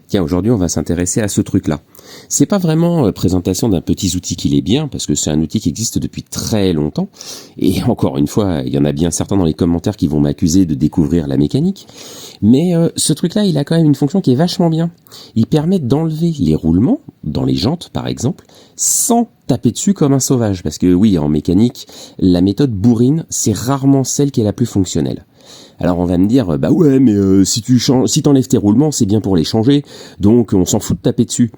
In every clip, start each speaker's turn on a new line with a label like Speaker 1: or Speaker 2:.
Speaker 1: Tiens, aujourd'hui, on va s'intéresser à ce truc-là. C'est pas vraiment présentation d'un petit outil qu'il est bien, parce que c'est un outil qui existe depuis très longtemps. Et encore une fois, il y en a bien certains dans les commentaires qui vont m'accuser de découvrir la mécanique. Mais ce truc-là, il a quand même une fonction qui est vachement bien. Il permet d'enlever les roulements, dans les jantes par exemple, sans taper dessus comme un sauvage. Parce que oui, en mécanique, la méthode bourrine, c'est rarement celle qui est la plus fonctionnelle. Alors on va me dire, bah ouais, mais si t'enlèves tes roulements, c'est bien pour les changer, donc on s'en fout de taper dessus.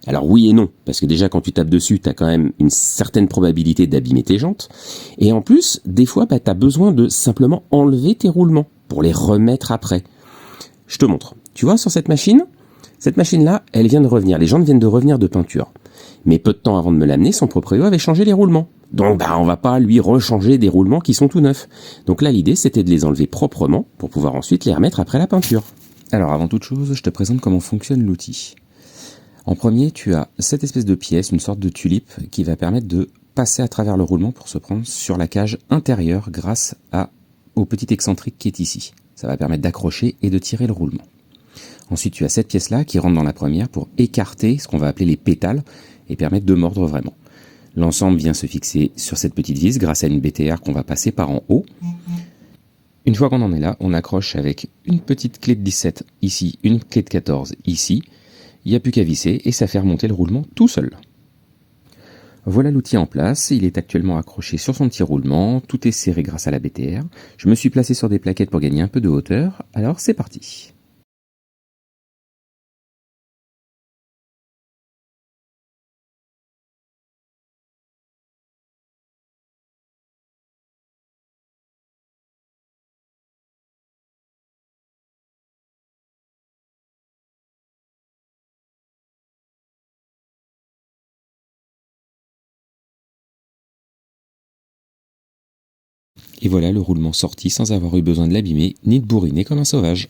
Speaker 1: Alors oui et non, parce que déjà quand tu tapes dessus, t'as quand même une certaine probabilité d'abîmer tes jantes, et en plus, des fois, bah, t'as besoin de simplement enlever tes roulements pour les remettre après. Je te montre. Tu vois sur cette machine-là, elle vient de revenir, les jantes viennent de revenir de peinture. Mais peu de temps avant de me l'amener, son proprio avait changé les roulements. Donc bah on va pas lui rechanger des roulements qui sont tout neufs. Donc là l'idée c'était de les enlever proprement pour pouvoir ensuite les remettre après la peinture.
Speaker 2: Alors avant toute chose, je te présente comment fonctionne l'outil. En premier, tu as cette espèce de pièce, une sorte de tulipe, qui va permettre de passer à travers le roulement pour se prendre sur la cage intérieure grâce au petit excentrique qui est ici. Ça va permettre d'accrocher et de tirer le roulement. Ensuite, tu as cette pièce-là qui rentre dans la première pour écarter ce qu'on va appeler les pétales et permettre de mordre vraiment. L'ensemble vient se fixer sur cette petite vis grâce à une BTR qu'on va passer par en haut. Une fois qu'on en est là, on accroche avec une petite clé de 17 ici, une clé de 14 ici. Il n'y a plus qu'à visser et ça fait remonter le roulement tout seul. Voilà l'outil en place, il est actuellement accroché sur son petit roulement, tout est serré grâce à la BTR. Je me suis placé sur des plaquettes pour gagner un peu de hauteur, alors c'est parti. Et voilà le roulement sorti sans avoir eu besoin de l'abîmer ni de bourriner comme un sauvage.